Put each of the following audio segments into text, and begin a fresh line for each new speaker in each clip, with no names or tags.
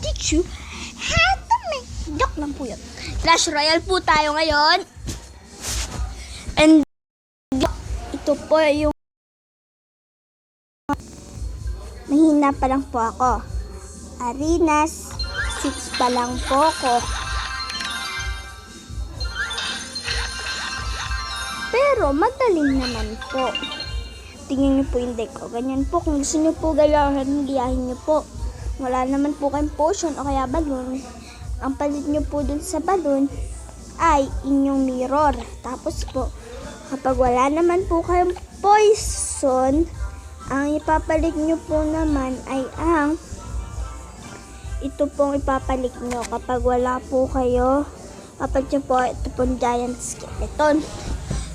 teach you how to make. Joke lang po yun. Clash Royale po tayo ngayon. And ito po yung mahina pa lang po ako. Arenas 6 pa lang po ako. Pero magaling naman po. Tingnan niyo po yung deck ko. Ganyan po. Kung gusto niyo po gayahin niyo po. Wala naman po kayong potion o kaya balloon. Ang palit niyo po dun sa balloon ay inyong mirror. Tapos po, kapag wala naman po kayong poison, ang ipapalit niyo po naman ay ang ito pong ipapalit niyo. Kapag wala po kayo, papalit niyo po ito pong giant skeleton.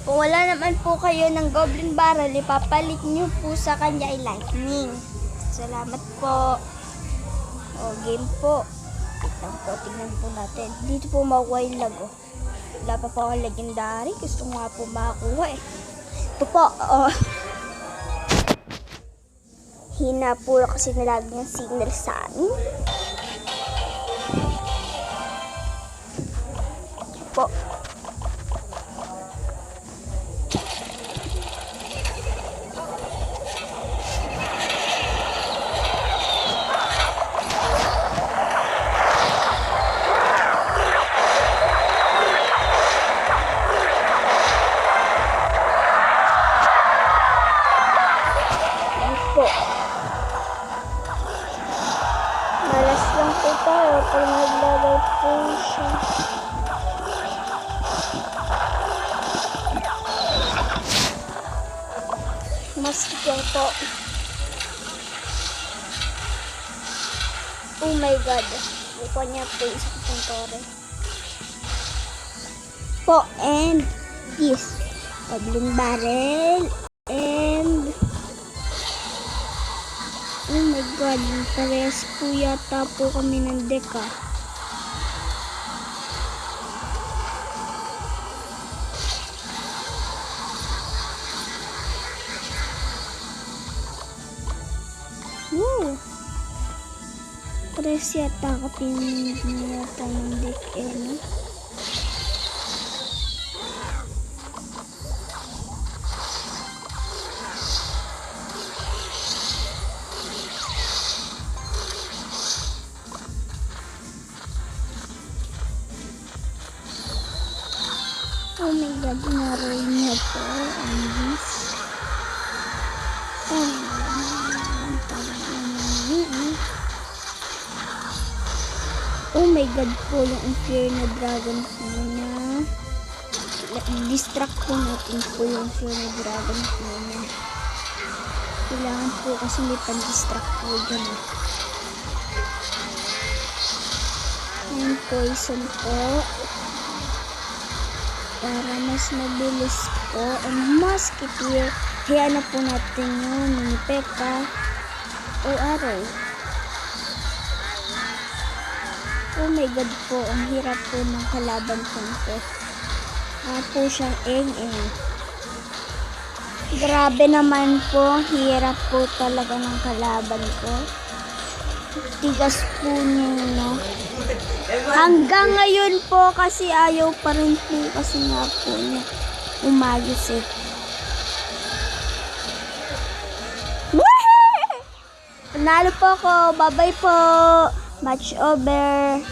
Kung wala naman po kayo ng goblin barrel, ipapalit nyo po sa kanya ay lightning. Salamat po. O, game po. Tignan po natin. Dito po makuha yung lag. Wala pa po ang legendary. Gusto nga po makakuha eh. Ito po. Hina po kasi nalagi yung signal sa amin. Ito po. Malas lang po tayo pag naglalay po siya. Maskit lang po. Oh my god. Buka niya po yung sa pantore. Po, and this. Goblin barrel. And oh my god, parehas po yata po kami ng deck ah. Woo! Parehas yata kami yata ng deck eh, no? Oh my god, naroy niya po ang this. Oh my god po yung Inferno Dragon po na. Distract po natin po yung Inferno Dragon po na. Kailangan po kasi may pan-distract po dyan. Yung poison po. Para mas mabilis po ang musketeer, kaya na po natin yung mini P.E.K.K.A o araw. Oh my god po, ang hirap po ng kalaban po ito. Po siyang eng-eng. Grabe naman po, hirap po talaga ng kalaban ko. Tigas po niya, no? Hanggang ngayon po kasi ayaw pa rin po kasi nga po niya umayos eh. Panalo po ako. Bye-bye po. Match over.